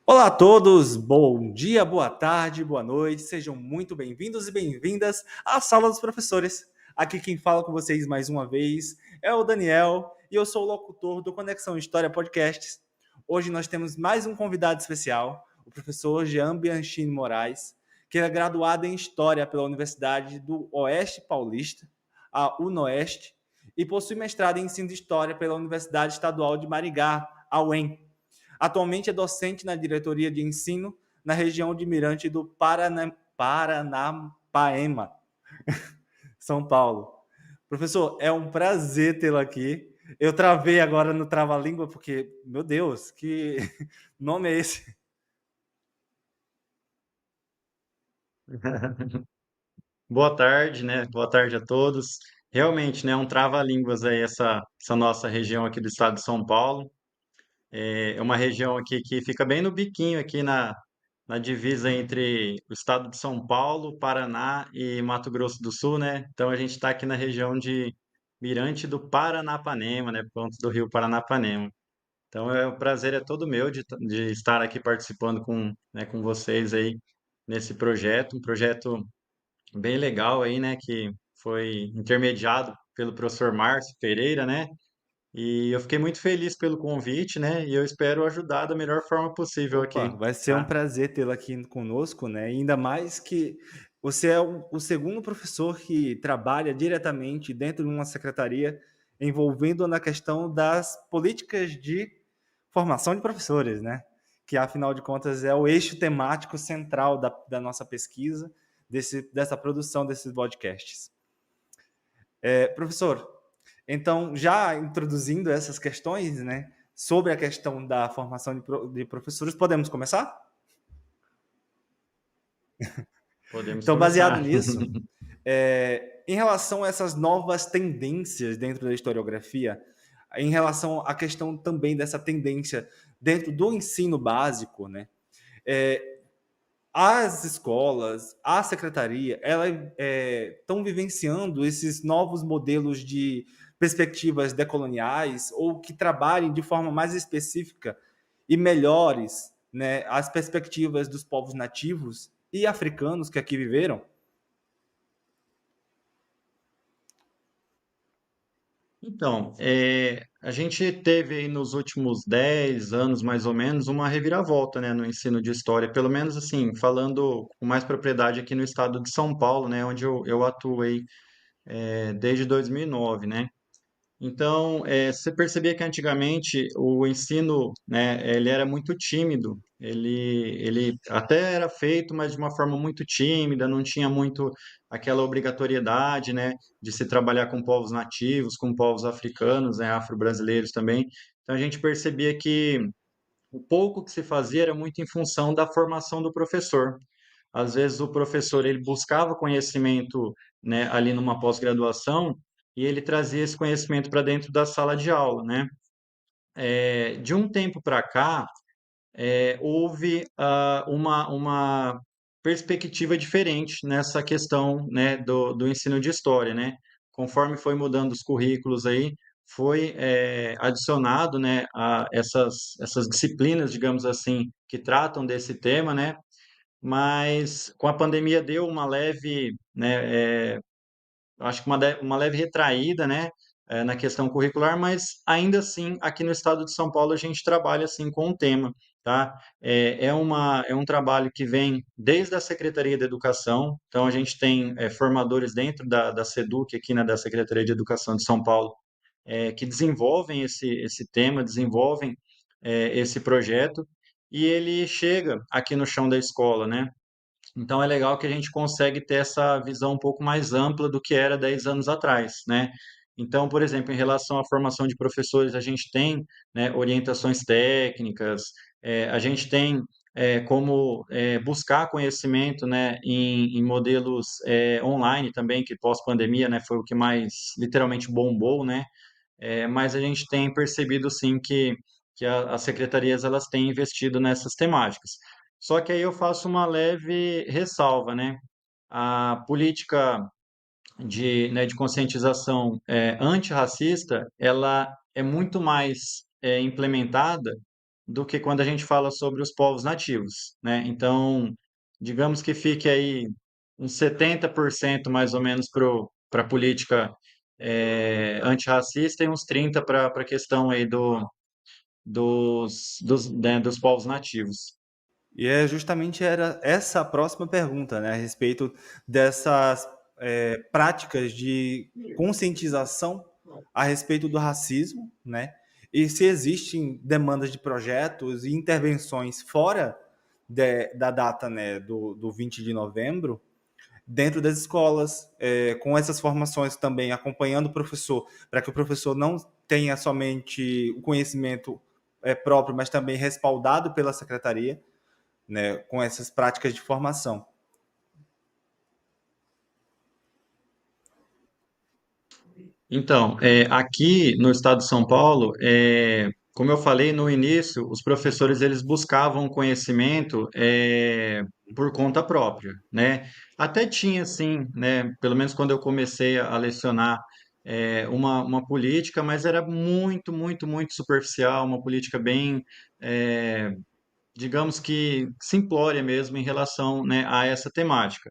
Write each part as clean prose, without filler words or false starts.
Olá a todos, bom dia, boa tarde, boa noite, sejam muito bem-vindos e bem-vindas à Sala dos Professores. Aqui quem fala com vocês mais uma vez é o Daniel e eu sou o locutor do Conexão História Podcasts. Hoje nós temos mais um convidado especial, o professor Jean Bianchini Moraes, que é graduado em História pela Universidade do Oeste Paulista, a UNOeste, e possui mestrado em Ensino de História pela Universidade Estadual de Maringá, a UEM. Atualmente é docente na diretoria de ensino na região de Mirante do Paranapaema, São Paulo. Professor, é um prazer tê-lo aqui. Eu travei agora no trava-língua porque, meu Deus, que nome é esse? Boa tarde, né? Boa tarde a todos. Realmente, né, um trava-línguas aí essa nossa região aqui do estado de São Paulo. É uma região aqui que fica bem no biquinho aqui na divisa entre o estado de São Paulo, Paraná e Mato Grosso do Sul, né? Então a gente está aqui na região de Mirante do Paranapanema, né? Pontos do Rio Paranapanema. Então o prazer é todo meu de estar aqui participando com vocês aí nesse projeto, um projeto bem legal aí, né, que foi intermediado pelo professor Márcio Pereira, né? E eu fiquei muito feliz pelo convite, né? E eu espero ajudar da melhor forma possível Opa, aqui, vai ser um tá? prazer tê-lo aqui conosco, né? Ainda mais que você é o segundo professor que trabalha diretamente dentro de uma secretaria envolvendo na questão das políticas de formação de professores, né? Que afinal de contas é o eixo temático central da nossa pesquisa, dessa produção desses podcasts. Professor, então já introduzindo essas questões, né? Sobre a questão da formação de professores, podemos começar? Podemos Então, baseado começar. nisso, em relação a essas novas tendências dentro da historiografia, em relação à questão também dessa tendência dentro do ensino básico, né? É, as escolas, a secretaria, elas estão vivenciando esses novos modelos de perspectivas decoloniais ou que trabalhem de forma mais específica e melhores, né, as perspectivas dos povos nativos e africanos que aqui viveram. Então, a gente teve aí nos últimos 10 anos, mais ou menos, uma reviravolta, né, no ensino de história, pelo menos assim, falando com mais propriedade aqui no estado de São Paulo, né, onde eu atuei desde 2009, né? Então, você percebia que antigamente o ensino, né, ele era muito tímido. Ele até era feito, mas de uma forma muito tímida, não tinha muito aquela obrigatoriedade, né, de se trabalhar com povos nativos, com povos africanos, né, afro-brasileiros também. Então, a gente percebia que o pouco que se fazia era muito em função da formação do professor. Às vezes o professor ele buscava conhecimento, né, ali numa pós-graduação e ele trazia esse conhecimento para dentro da sala de aula, né? De um tempo para cá, houve uma perspectiva diferente nessa questão, né, do ensino de história, né? Conforme foi mudando os currículos aí, foi adicionado, né, a essas disciplinas, digamos assim, que tratam desse tema, né? Mas com a pandemia deu uma leve, né, acho que uma leve retraída, né, na questão curricular, mas ainda assim, aqui no estado de São Paulo, a gente trabalha assim com o tema, tá? É um trabalho que vem desde a Secretaria de Educação, então a gente tem formadores dentro da SEDUC, aqui, né, da Secretaria de Educação de São Paulo, que desenvolvem esse tema, desenvolvem esse projeto, e ele chega aqui no chão da escola, né? Então é legal que a gente consegue ter essa visão um pouco mais ampla do que era 10 anos atrás, né? Então, por exemplo, em relação à formação de professores, a gente tem, né, orientações técnicas, a gente tem como buscar conhecimento, né, em modelos online também, que pós-pandemia, né, foi o que mais literalmente bombou, né? Mas a gente tem percebido sim que as secretarias elas têm investido nessas temáticas. Só que aí eu faço uma leve ressalva, né? A política de conscientização antirracista, ela é muito mais implementada do que quando a gente fala sobre os povos nativos, né? Então, digamos que fique aí uns 70% mais ou menos para a política antirracista e uns 30% para a questão aí dos povos nativos. E é justamente era essa a próxima pergunta, né, a respeito dessas práticas de conscientização a respeito do racismo, né? E se existem demandas de projetos e intervenções fora da data, né, do 20 de novembro, dentro das escolas, com essas formações também, acompanhando o professor, para que o professor não tenha somente o conhecimento próprio, mas também respaldado pela secretaria, né, com essas práticas de formação. Então, aqui no estado de São Paulo, como eu falei no início, os professores eles buscavam conhecimento por conta própria, né? Até tinha, sim, né? Pelo menos quando eu comecei a lecionar, uma política, mas era muito, muito, muito superficial, uma política bem, é, digamos que simplória mesmo em relação, né, a essa temática.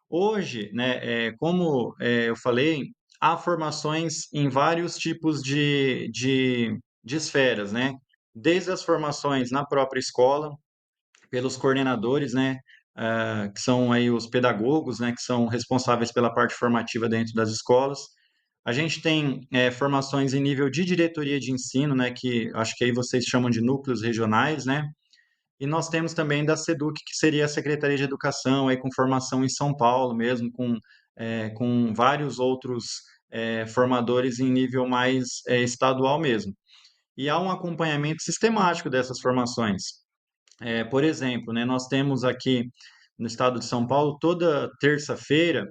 Hoje, né, como eu falei, há formações em vários tipos de esferas, né? Desde as formações na própria escola, pelos coordenadores, né, que são aí os pedagogos, né, que são responsáveis pela parte formativa dentro das escolas. A gente tem formações em nível de diretoria de ensino, né, que acho que aí vocês chamam de núcleos regionais, né? E nós temos também da SEDUC, que seria a Secretaria de Educação, aí com formação em São Paulo mesmo, com vários outros formadores em nível mais estadual mesmo. E há um acompanhamento sistemático dessas formações. Por exemplo, né, nós temos aqui no estado de São Paulo, toda terça-feira,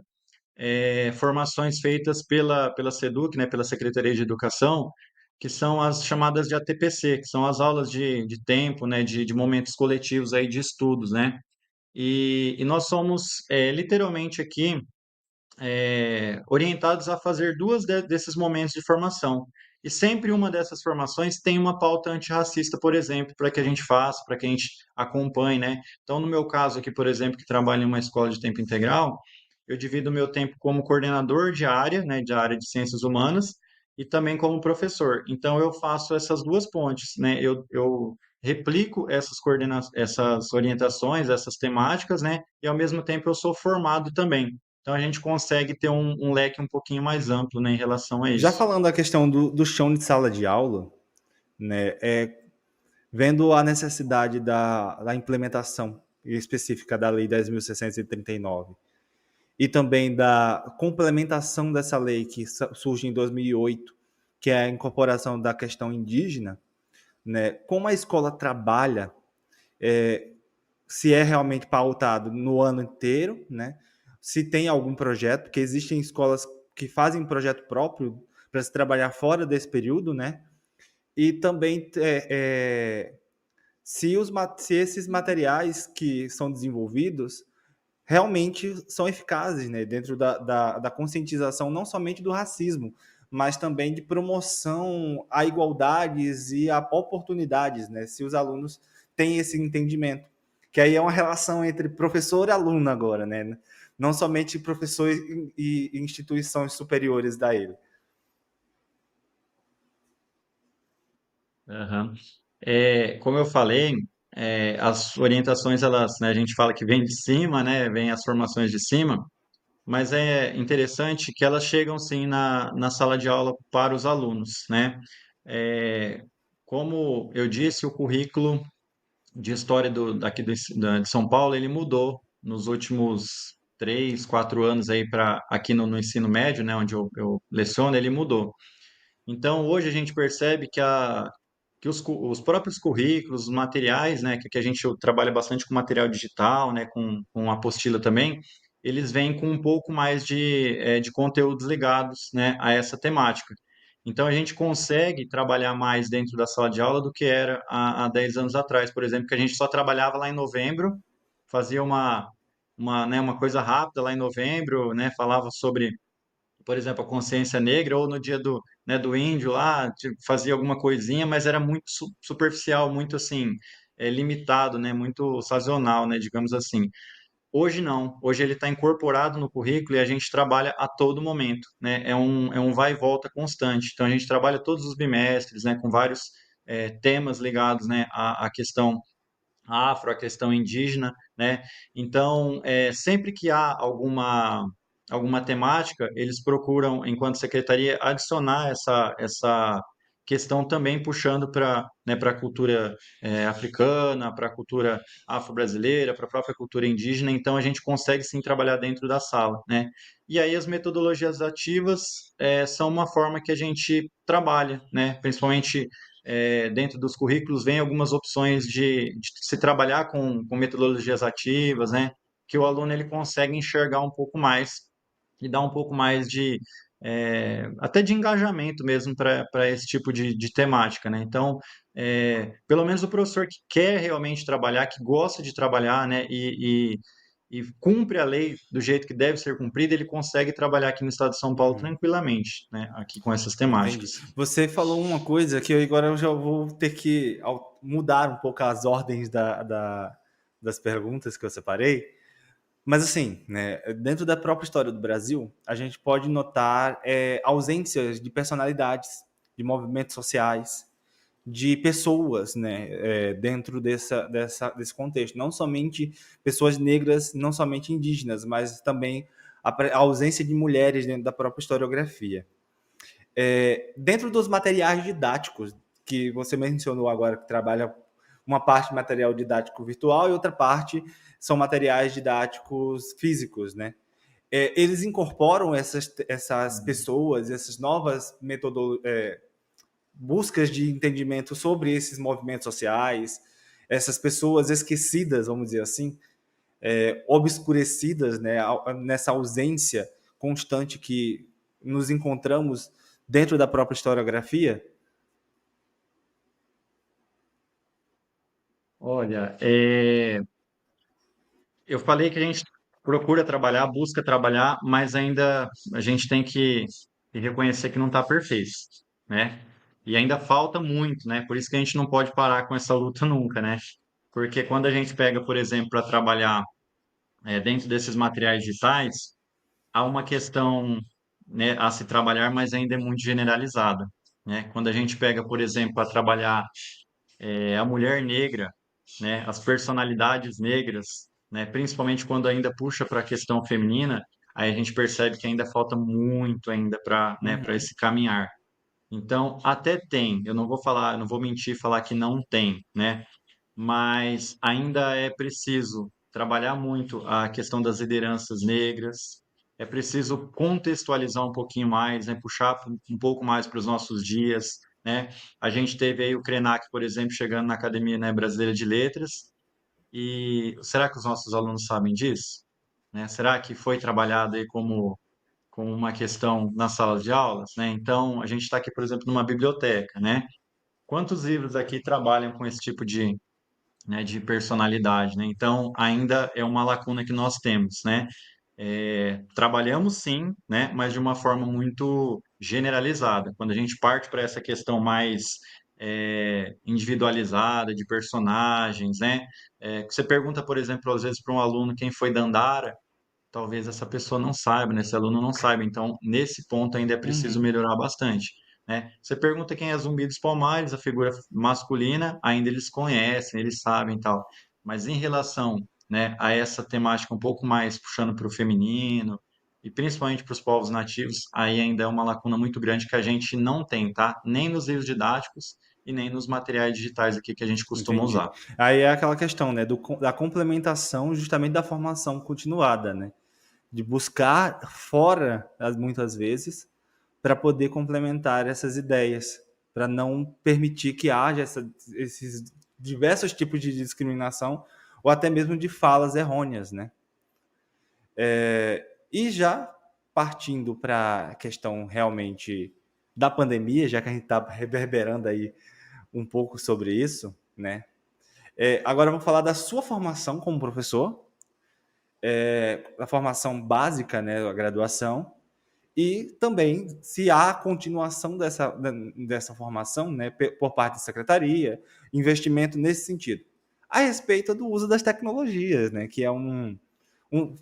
formações feitas pela SEDUC, né, pela Secretaria de Educação, que são as chamadas de ATPC, que são as aulas de tempo, né, de momentos coletivos aí de estudos, né? E nós somos literalmente aqui orientados a fazer desses momentos de formação. E sempre uma dessas formações tem uma pauta antirracista, por exemplo, para que a gente faça, para que a gente acompanhe, né? Então, no meu caso aqui, por exemplo, que trabalho em uma escola de tempo integral, eu divido o meu tempo como coordenador de área, né, de área de ciências humanas, e também como professor. Então, eu faço essas duas pontes, né? Eu replico essas orientações, essas temáticas, né? E ao mesmo tempo eu sou formado também. Então a gente consegue ter um leque um pouquinho mais amplo, né, em relação a Já isso. falando da questão do chão de sala de aula, né, vendo a necessidade da implementação específica da Lei 10.639 e também da complementação dessa lei que surge em 2008, que é a incorporação da questão indígena, né, como a escola trabalha, se é realmente pautado no ano inteiro, né, se tem algum projeto, porque existem escolas que fazem projeto próprio para se trabalhar fora desse período, né, e também se esses materiais que são desenvolvidos realmente são eficazes, né, dentro da conscientização não somente do racismo, mas também de promoção a igualdades e a oportunidades, né, se os alunos têm esse entendimento, que aí é uma relação entre professor e aluno agora, né, não somente professor e instituições superiores da ele. Aham. Como eu falei, as orientações, elas, né, a gente fala que vem de cima, né, vem as formações de cima, mas é interessante que elas chegam sim na sala de aula para os alunos, né? É, como eu disse, o currículo de história daqui de São Paulo, ele mudou nos últimos 3, 4 anos aí para aqui no ensino médio, né, onde eu leciono, ele mudou. Então, hoje a gente percebe que os próprios currículos, os materiais, né, que a gente trabalha bastante com material digital, né, com apostila também, eles vêm com um pouco mais de conteúdos ligados, né, a essa temática. Então, a gente consegue trabalhar mais dentro da sala de aula do que era há 10 anos atrás, por exemplo, que a gente só trabalhava lá em novembro, fazia uma coisa rápida lá em novembro, né, falava sobre por exemplo, a consciência negra, ou no dia do, né, do índio lá, tipo, fazia alguma coisinha, mas era muito superficial, muito assim, limitado, né, muito sazonal, né, digamos assim. Hoje não, hoje ele está incorporado no currículo e a gente trabalha a todo momento, né? É um vai e volta constante. Então a gente trabalha todos os bimestres, né, com vários temas ligados, né, à questão afro, a questão indígena, né? Então, sempre que há alguma temática, eles procuram, enquanto secretaria, adicionar essa questão também puxando para, né, para a cultura africana, para a cultura afro-brasileira, para a própria cultura indígena. Então, a gente consegue sim trabalhar dentro da sala, né? E aí as metodologias ativas são uma forma que a gente trabalha, né? Principalmente dentro dos currículos vem algumas opções de se trabalhar com metodologias ativas, né? Que o aluno ele consegue enxergar um pouco mais e dar um pouco mais de até de engajamento mesmo para esse tipo de temática, né? Então, pelo menos o professor que quer realmente trabalhar, que gosta de trabalhar, né? E cumpre a lei do jeito que deve ser cumprida, ele consegue trabalhar aqui no estado de São Paulo Uhum. tranquilamente, né? Aqui com essas Entendi. temáticas. Você falou uma coisa que agora eu já vou ter que mudar um pouco as ordens das perguntas que eu separei. Mas assim, né, dentro da própria história do Brasil, a gente pode notar ausências de personalidades, de movimentos sociais, de pessoas, né, dentro desse contexto. Não somente pessoas negras, não somente indígenas, mas também a ausência de mulheres dentro da própria historiografia. Dentro dos materiais didáticos, que você mencionou agora, que trabalha uma parte de material didático virtual e outra parte são materiais didáticos físicos, né? Eles incorporam essas pessoas, essas novas buscas de entendimento sobre esses movimentos sociais, essas pessoas esquecidas, vamos dizer assim, obscurecidas, né, nessa ausência constante que nos encontramos dentro da própria historiografia. Olha, eu falei que a gente procura trabalhar, busca trabalhar, mas ainda a gente tem que reconhecer que não está perfeito, né? E ainda falta muito, né? Por isso que a gente não pode parar com essa luta nunca, né? Porque quando a gente pega, por exemplo, para trabalhar dentro desses materiais digitais, há uma questão, né, a se trabalhar, mas ainda é muito generalizada, né? Quando a gente pega, por exemplo, para trabalhar a mulher negra, né, as personalidades negras, né, principalmente quando ainda puxa para a questão feminina, aí a gente percebe que ainda falta muito ainda para, né, para Uhum. esse caminhar. Então, até tem, eu não vou falar, não vou mentir e falar que não tem, né? Mas ainda é preciso trabalhar muito a questão das lideranças negras, é preciso contextualizar um pouquinho mais, né, puxar um pouco mais para os nossos dias, né? A gente teve aí o Krenak, por exemplo, chegando na Academia, né, Brasileira de Letras, e será que os nossos alunos sabem disso? Né? Será que foi trabalhado aí como uma questão nas salas de aulas, né? Então, a gente está aqui, por exemplo, numa biblioteca, né? Quantos livros aqui trabalham com esse tipo né, de personalidade, né? Então, ainda é uma lacuna que nós temos, né? Trabalhamos sim, né? Mas de uma forma muito generalizada. Quando a gente parte para essa questão mais individualizada de personagens, né? Você pergunta, por exemplo, às vezes para um aluno quem foi Dandara, talvez essa pessoa não saiba, né? Esse aluno não saiba. Então, nesse ponto ainda é preciso Uhum. melhorar bastante, né? Você pergunta quem é Zumbi dos Palmares, a figura masculina, ainda eles conhecem, eles sabem e tal. Mas em relação, né, a essa temática um pouco mais puxando para o feminino e principalmente para os povos nativos, aí ainda é uma lacuna muito grande que a gente não tem, tá? Nem nos livros didáticos e nem nos materiais digitais aqui que a gente costuma Entendi. usar. Aí é aquela questão, né, da complementação justamente da formação continuada, né? De buscar fora, muitas vezes, para poder complementar essas ideias, para não permitir que haja esses diversos tipos de discriminação ou até mesmo de falas errôneas, né? E já partindo para a questão realmente da pandemia, já que a gente está reverberando aí um pouco sobre isso, né? Agora vamos falar da sua formação como professor, a formação básica, né, a graduação, e também se há continuação dessa formação, né, por parte da secretaria, investimento nesse sentido. A respeito do uso das tecnologias, né, que é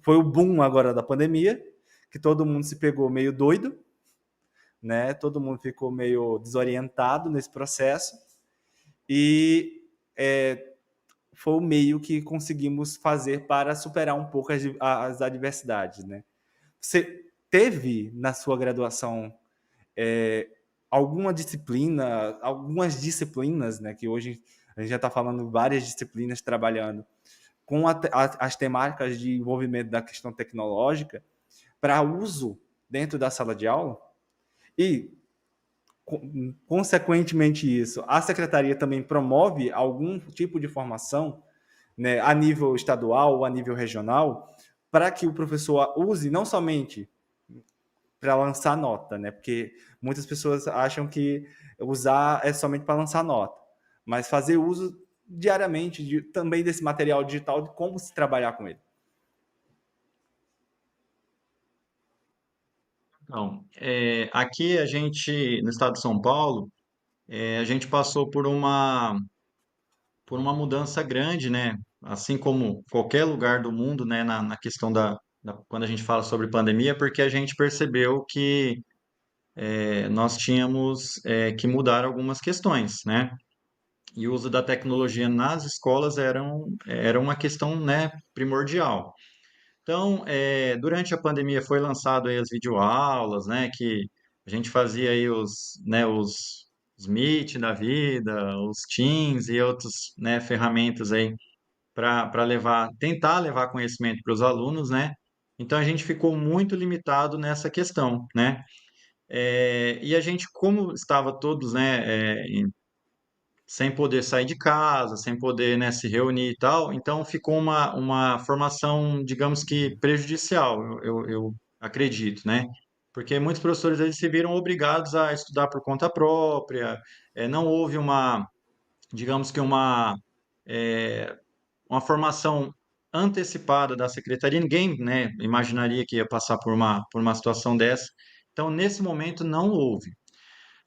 foi o boom agora da pandemia, que todo mundo se pegou meio doido, né, todo mundo ficou meio desorientado nesse processo, e foi o meio que conseguimos fazer para superar um pouco as adversidades, né? Você teve na sua graduação é, algumas disciplinas, né, que hoje a gente já está falando várias disciplinas trabalhando com as temáticas de envolvimento da questão tecnológica para uso dentro da sala de aula? E, consequentemente isso, a secretaria também promove algum tipo de formação, né, a nível estadual ou a nível regional, para que o professor use não somente para lançar nota, né? Porque muitas pessoas acham que usar é somente para lançar nota, mas fazer uso diariamente também desse material digital, de como se trabalhar com ele. Então, aqui a gente, no estado de São Paulo, a gente passou por uma mudança grande, né? Assim como qualquer lugar do mundo, né? Na questão quando a gente fala sobre pandemia, porque a gente percebeu que nós tínhamos que mudar algumas questões, né? E o uso da tecnologia nas escolas era uma questão, né, primordial. Então, durante a pandemia foi lançado aí as videoaulas, né, que a gente fazia aí os Meet da vida, os Teams e outras, né, ferramentas aí para tentar levar conhecimento para os alunos, né? Então a gente ficou muito limitado nessa questão, né? E a gente, como estava todos, né, sem poder sair de casa, sem poder, né, se reunir e tal. Então ficou uma formação, digamos que prejudicial, eu acredito, né? Porque muitos professores eles se viram obrigados a estudar por conta própria, não houve digamos que uma formação antecipada da secretaria, ninguém, né, imaginaria que ia passar por uma situação dessa. Então, nesse momento, não houve.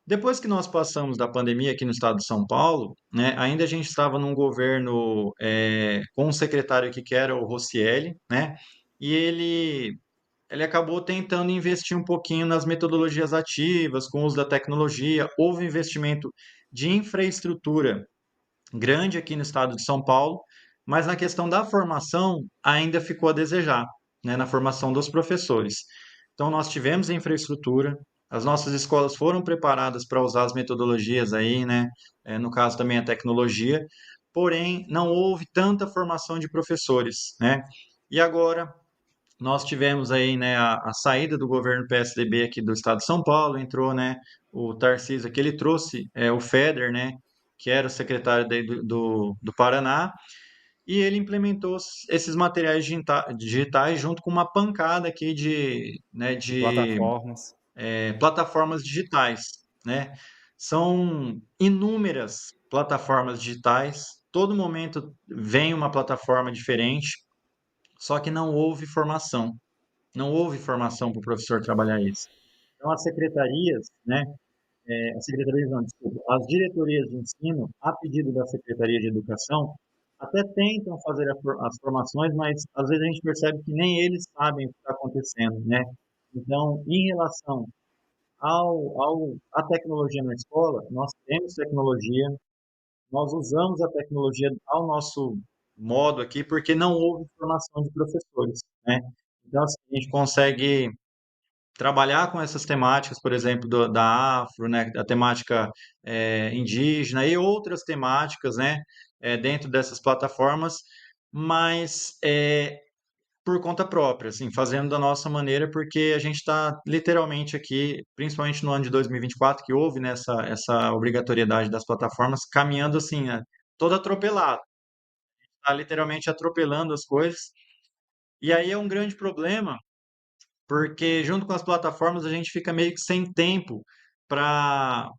Depois que nós passamos da pandemia aqui no estado de São Paulo, né, ainda a gente estava num governo com um secretário aqui que era o Rocieli, né, e ele acabou tentando investir um pouquinho nas metodologias ativas, com o uso da tecnologia. Houve investimento de infraestrutura grande aqui no estado de São Paulo, mas na questão da formação ainda ficou a desejar, né, na formação dos professores. Então, nós tivemos infraestrutura, as nossas escolas foram preparadas para usar as metodologias aí, né, no caso também a tecnologia, porém não houve tanta formação de professores, né? E agora nós tivemos aí, né, a saída do governo PSDB aqui do estado de São Paulo, entrou, né, o Tarcísio, que ele trouxe o Feder, né, que era o secretário daí do Paraná, e ele implementou esses materiais digitais junto com uma pancada aqui né, De de plataformas. plataformas digitais, né? São inúmeras plataformas digitais, todo momento vem uma plataforma diferente, só que não houve formação. Não houve formação para o professor trabalhar isso. Então, as secretarias, né, as secretarias não, desculpa, as diretorias de ensino, a pedido da Secretaria de Educação, até tentam fazer as formações, mas às vezes a gente percebe que nem eles sabem o que está acontecendo, né? Então, em relação à tecnologia na escola, nós temos tecnologia, nós usamos a tecnologia ao nosso modo aqui, porque não houve formação de professores, né? Então, assim, a gente consegue trabalhar com essas temáticas, por exemplo, da Afro, né, da temática indígena e outras temáticas, né, dentro dessas plataformas, mas por conta própria, assim, fazendo da nossa maneira, porque a gente está literalmente aqui, principalmente no ano de 2024, que houve nessa essa obrigatoriedade das plataformas, caminhando assim, todo atropelado, está literalmente atropelando as coisas, e aí é um grande problema porque junto com as plataformas a gente fica meio que sem tempo para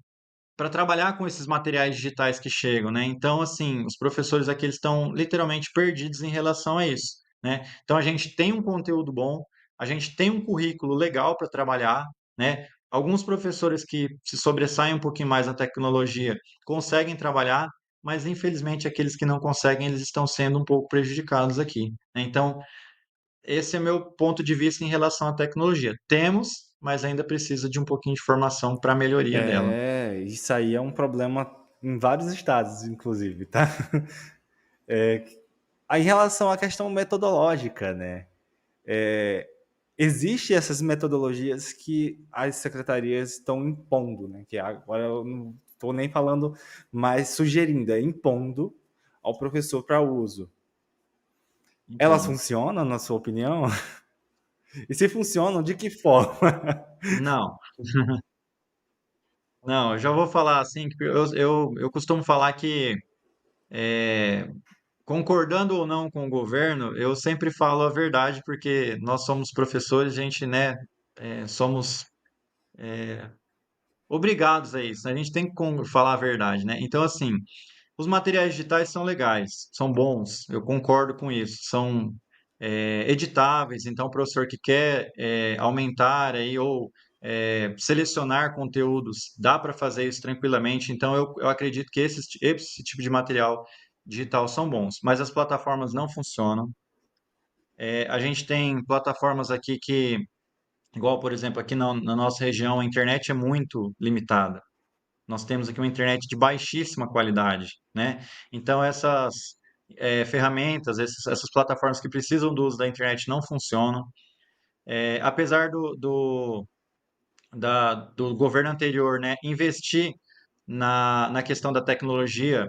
trabalhar com esses materiais digitais que chegam, né? Então, assim, os professores aqui eles estão literalmente perdidos em relação a isso, né? Então, a gente tem um conteúdo bom, a gente tem um currículo legal para trabalhar, né? Alguns professores que se sobressaem um pouquinho mais na tecnologia conseguem trabalhar, mas infelizmente aqueles que não conseguem, eles estão sendo um pouco prejudicados aqui, né? Então, esse é meu ponto de vista em relação à tecnologia. Temos, mas ainda precisa de um pouquinho de formação para a melhoria dela. Isso aí é um problema em vários estados, inclusive, tá? Aí, em relação à questão metodológica, né? Existem essas metodologias que as secretarias estão impondo, né? Que agora eu não estou nem falando mais sugerindo, é impondo ao professor para uso. Elas Então, funcionam, na sua opinião? E se funcionam, de que forma? não, não, eu já vou falar assim, que eu costumo falar que, concordando ou não com o governo, eu sempre falo a verdade, porque nós somos professores, a gente, né, somos obrigados a isso, né? A gente tem que falar a verdade, né? Então, assim, os materiais digitais são legais, são bons, eu concordo com isso, são editáveis, então o professor que quer aumentar aí ou selecionar conteúdos, dá para fazer isso tranquilamente, então eu acredito que esse tipo de material digital são bons, mas as plataformas não funcionam. A gente tem plataformas aqui que, igual por exemplo, aqui na nossa região, a internet é muito limitada. Nós temos aqui uma internet de baixíssima qualidade, né? Então, essas ferramentas, essas plataformas que precisam do uso da internet não funcionam. Apesar do governo anterior, né, investir na questão da tecnologia,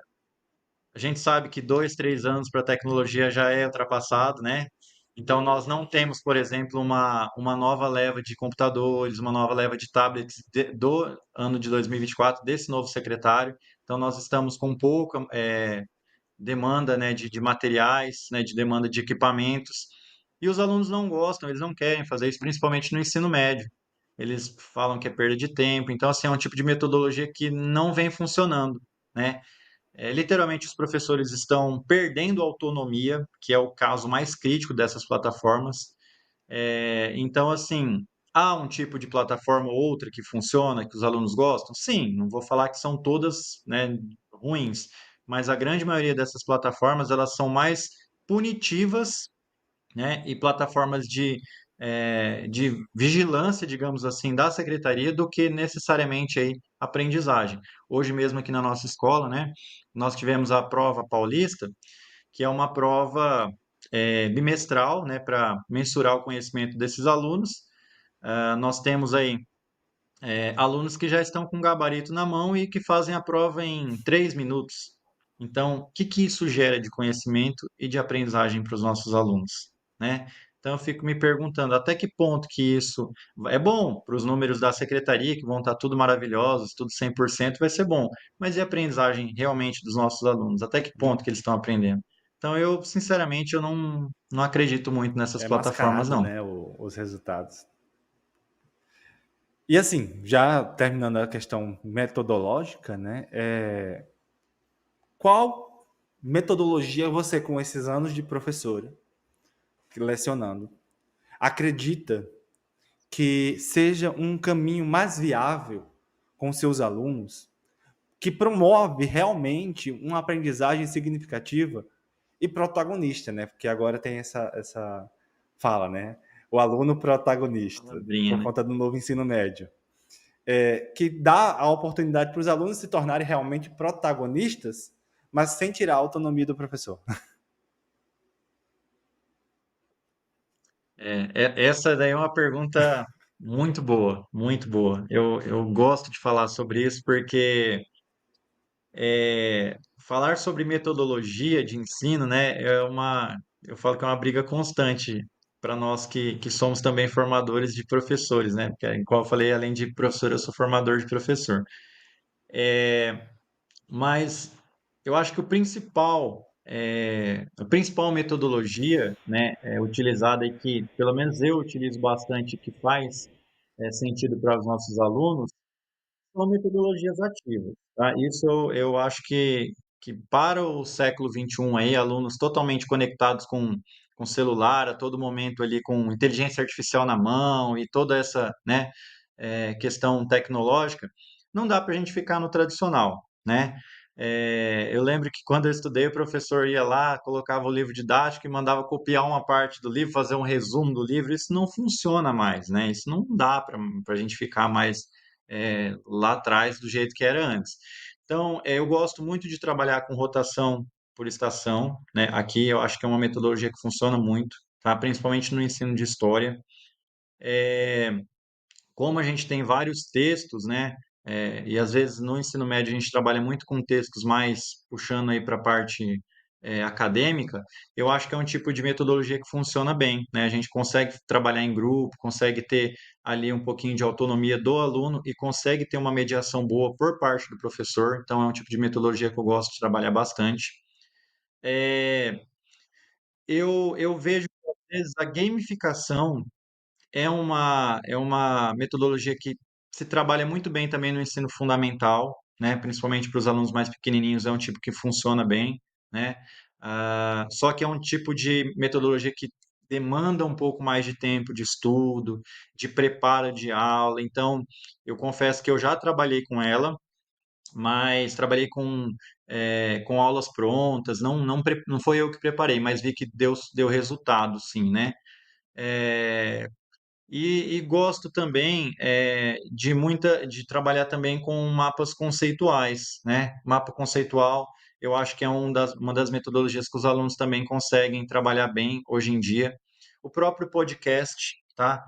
a gente sabe que 2, 3 anos para a tecnologia já é ultrapassado, né? Então, nós não temos, por exemplo, uma nova leva de computadores, uma nova leva de tablets do ano de 2024, desse novo secretário. Então, nós estamos com pouca demanda, né, de materiais, né, de demanda de equipamentos. E os alunos não gostam, eles não querem fazer isso, principalmente no ensino médio. Eles falam que é perda de tempo. Então, assim, é um tipo de metodologia que não vem funcionando, né? Literalmente, os professores estão perdendo autonomia, que é o caso mais crítico dessas plataformas. Então, assim, há um tipo de plataforma ou outra que funciona, que os alunos gostam? Sim, não vou falar que são todas, né, ruins, mas a grande maioria dessas plataformas, elas são mais punitivas, né, e plataformas de vigilância, digamos assim, da secretaria do que necessariamente aí aprendizagem. Hoje mesmo aqui na nossa escola, né, nós tivemos a prova paulista, que é uma prova bimestral, né, para mensurar o conhecimento desses alunos. Nós temos aí alunos que já estão com o gabarito na mão e que fazem a prova em 3 minutos. Então, o que que isso gera de conhecimento e de aprendizagem para os nossos alunos, né? Então, eu fico me perguntando até que ponto que isso é bom para os números da secretaria, que vão estar tudo maravilhosos, tudo 100%, vai ser bom. Mas e a aprendizagem realmente dos nossos alunos? Até que ponto que eles estão aprendendo? Então, eu, sinceramente, eu não acredito muito nessas É plataformas, mascarado, não. né, os resultados. E assim, já terminando a questão metodológica, né, qual metodologia você, com esses anos de professora, lecionando, acredita que seja um caminho mais viável com seus alunos, que promove realmente uma aprendizagem significativa e protagonista, né? Porque agora tem essa fala, né? O aluno protagonista, Palavrinha, por né? conta do novo ensino médio. Que dá a oportunidade para os alunos se tornarem realmente protagonistas, mas sem tirar a autonomia do professor. Essa daí é uma pergunta muito boa, muito boa. Eu gosto de falar sobre isso porque falar sobre metodologia de ensino, né, eu falo que é uma briga constante para nós que somos também formadores de professores, né? Porque, como eu falei, além de professor, eu sou formador de professor. Mas eu acho que a principal metodologia, né, utilizada e que pelo menos eu utilizo bastante, que faz sentido para os nossos alunos, são metodologias ativas, tá? Isso eu acho que para o século XXI aí, alunos totalmente conectados com celular a todo momento ali, com inteligência artificial na mão e toda essa, né, questão tecnológica, não dá para a gente ficar no tradicional, né? Eu lembro que quando eu estudei, o professor ia lá, colocava o livro didático e mandava copiar uma parte do livro, fazer um resumo do livro. Isso não funciona mais, né? Isso não dá para a gente ficar mais lá atrás do jeito que era antes. Então, eu gosto muito de trabalhar com rotação por estação, né? Aqui eu acho que é uma metodologia que funciona muito, tá? Principalmente no ensino de história. Como a gente tem vários textos, né? E às vezes no ensino médio a gente trabalha muito com textos mais puxando aí para a parte acadêmica, eu acho que é um tipo de metodologia que funciona bem, né? A gente consegue trabalhar em grupo, consegue ter ali um pouquinho de autonomia do aluno e consegue ter uma mediação boa por parte do professor. Então é um tipo de metodologia que eu gosto de trabalhar bastante. É, eu vejo que às vezes a gamificação é uma metodologia que se trabalha muito bem também no ensino fundamental, né? Principalmente para os alunos mais pequenininhos, é um tipo que funciona bem, né? Só que é um tipo de metodologia que demanda um pouco mais de tempo de estudo, de preparo de aula. Então, eu confesso que eu já trabalhei com ela, mas trabalhei com aulas prontas, não foi eu que preparei, mas vi que deu resultado, sim, né? E gosto também de trabalhar também com mapas conceituais, né? Mapa conceitual, eu acho que é uma das metodologias que os alunos também conseguem trabalhar bem hoje em dia. O próprio podcast, tá?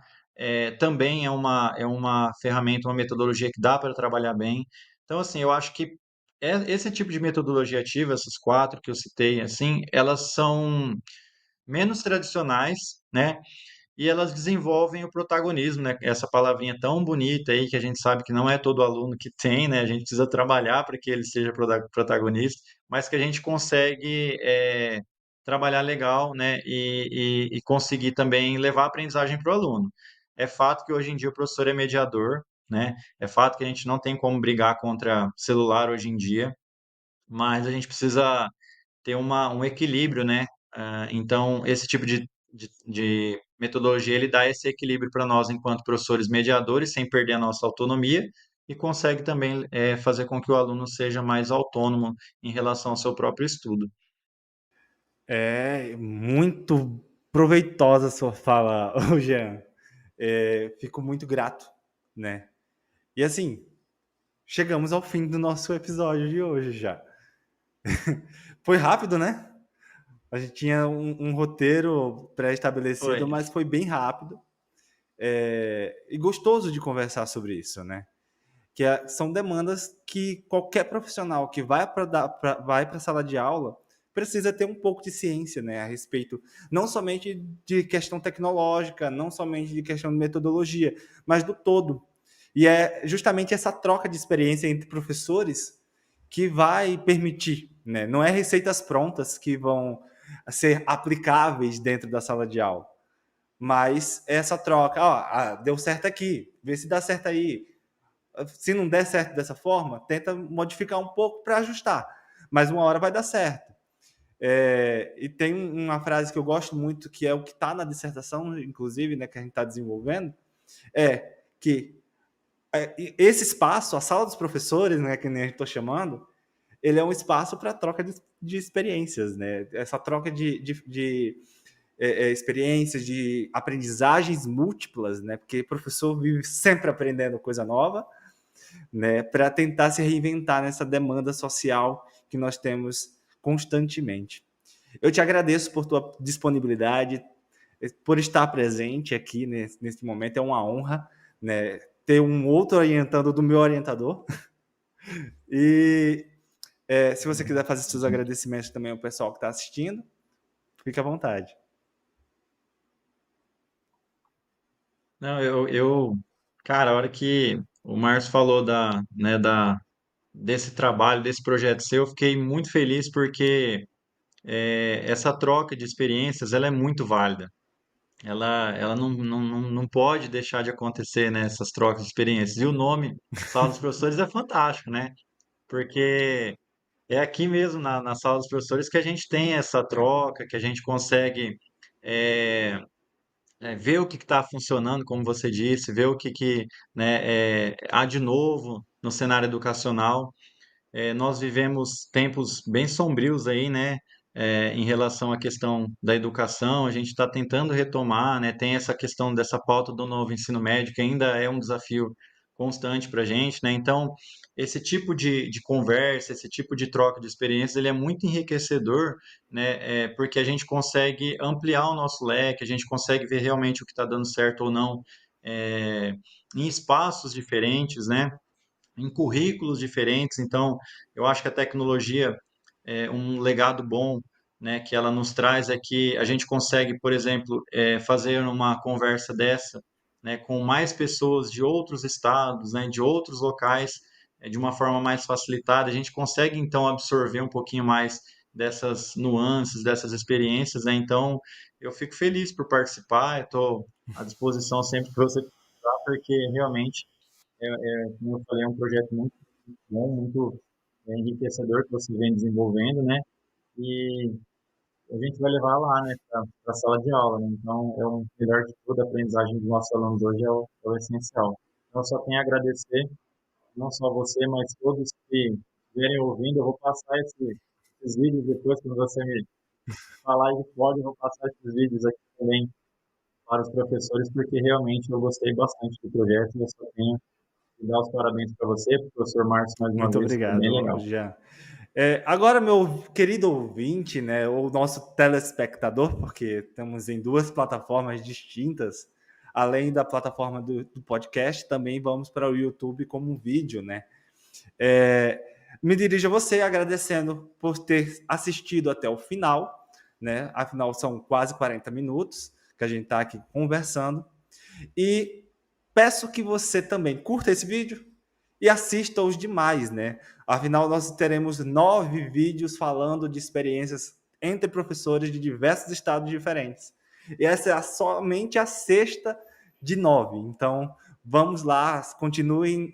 Também é uma ferramenta, uma metodologia que dá para trabalhar bem. Então, assim, eu acho que esse tipo de metodologia ativa, essas quatro que eu citei, assim, elas são menos tradicionais, né? E elas desenvolvem o protagonismo, né? Essa palavrinha tão bonita aí que a gente sabe que não é todo aluno que tem, né? A gente precisa trabalhar para que ele seja protagonista, mas que a gente consegue trabalhar legal, né? E conseguir também levar a aprendizagem para o aluno. É fato que hoje em dia o professor é mediador, né? É fato que a gente não tem como brigar contra celular hoje em dia, mas a gente precisa ter um equilíbrio, né? Então, esse tipo de metodologia, ele dá esse equilíbrio para nós enquanto professores mediadores, sem perder a nossa autonomia, e consegue também fazer com que o aluno seja mais autônomo em relação ao seu próprio estudo. É muito proveitosa a sua fala, ô Jean. Fico muito grato, né? E assim, chegamos ao fim do nosso episódio de hoje já. Foi rápido, né? A gente tinha um roteiro Foi. pré-estabelecido, mas foi bem rápido. E gostoso de conversar sobre isso, né? São demandas que qualquer profissional que vai para a sala de aula precisa ter um pouco de ciência, né, a respeito não somente de questão tecnológica, não somente de questão de metodologia, mas do todo. E é justamente essa troca de experiência entre professores que vai permitir, né? Não é receitas prontas que vão ser aplicáveis dentro da sala de aula, mas essa troca, deu certo aqui, vê se dá certo aí, se não der certo dessa forma, tenta modificar um pouco para ajustar. Mas uma hora vai dar certo. E tem uma frase que eu gosto muito, que é o que está na dissertação, inclusive, né, que a gente está desenvolvendo, é que esse espaço, a sala dos professores, né, que nem a gente está chamando, ele é um espaço para troca de experiências, né? Essa troca de experiências, de aprendizagens múltiplas, né? Porque o professor vive sempre aprendendo coisa nova, né, para tentar se reinventar nessa demanda social que nós temos constantemente. Eu te agradeço por tua disponibilidade, por estar presente aqui nesse momento. É uma honra, né, ter um outro orientando do meu orientador. E se você quiser fazer seus agradecimentos também ao pessoal que está assistindo, fique à vontade. Não, cara, a hora que o Márcio falou desse trabalho, desse projeto seu, eu fiquei muito feliz porque essa troca de experiências, ela é muito válida. Ela não pode deixar de acontecer, né, essas trocas de experiências. E o nome Sala dos Professores é fantástico, né? Porque é aqui mesmo na Sala dos Professores que a gente tem essa troca, que a gente consegue ver o que está funcionando, como você disse, ver o que, né, há de novo no cenário educacional. Nós vivemos tempos bem sombrios aí, né, em relação à questão da educação. A gente está tentando retomar, né, tem essa questão dessa pauta do novo ensino médio, que ainda é um desafio constante para a gente, né? Então, esse tipo de conversa, esse tipo de troca de experiências, ele é muito enriquecedor, né, porque a gente consegue ampliar o nosso leque, a gente consegue ver realmente o que está dando certo ou não, é, em espaços diferentes, né? Em currículos diferentes. Então, eu acho que a tecnologia é um legado bom, né, que ela nos traz é que a gente consegue, por exemplo, fazer uma conversa dessa, né, com mais pessoas de outros estados, né, de outros locais, de uma forma mais facilitada. A gente consegue então absorver um pouquinho mais dessas nuances, dessas experiências, né? Então, eu fico feliz por participar. Estou à disposição sempre que você precisar, porque realmente como eu falei, é um projeto muito bom, muito enriquecedor que você vem desenvolvendo, né? E a gente vai levar lá, né, para a sala de aula, né? Então, é o melhor de tudo, a aprendizagem dos nossos alunos hoje é o essencial. Então, eu só tenho a agradecer, não só você, mas todos que estiverem ouvindo. Eu vou passar esses vídeos depois, quando você me falar e pode, eu vou passar esses vídeos aqui também para os professores, porque realmente eu gostei bastante do projeto e eu só tenho que dar os parabéns para você, professor Márcio, mais uma Muito vez, foi bem obrigado, legal. Jean. Agora, meu querido ouvinte, né, ou nosso telespectador, porque estamos em duas plataformas distintas, além da plataforma do podcast, também vamos para o YouTube como um vídeo, né? É, Me dirijo a você agradecendo por ter assistido até o final, né? Afinal, são quase 40 minutos que a gente está aqui conversando. E peço que você também curta esse vídeo e assista os demais, né? Afinal, nós teremos 9 vídeos falando de experiências entre professores de diversos estados diferentes. E essa é somente a sexta de 9. Então, vamos lá, continuem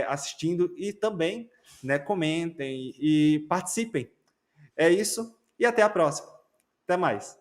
assistindo e também, né, comentem e participem. É isso e até a próxima. Até mais.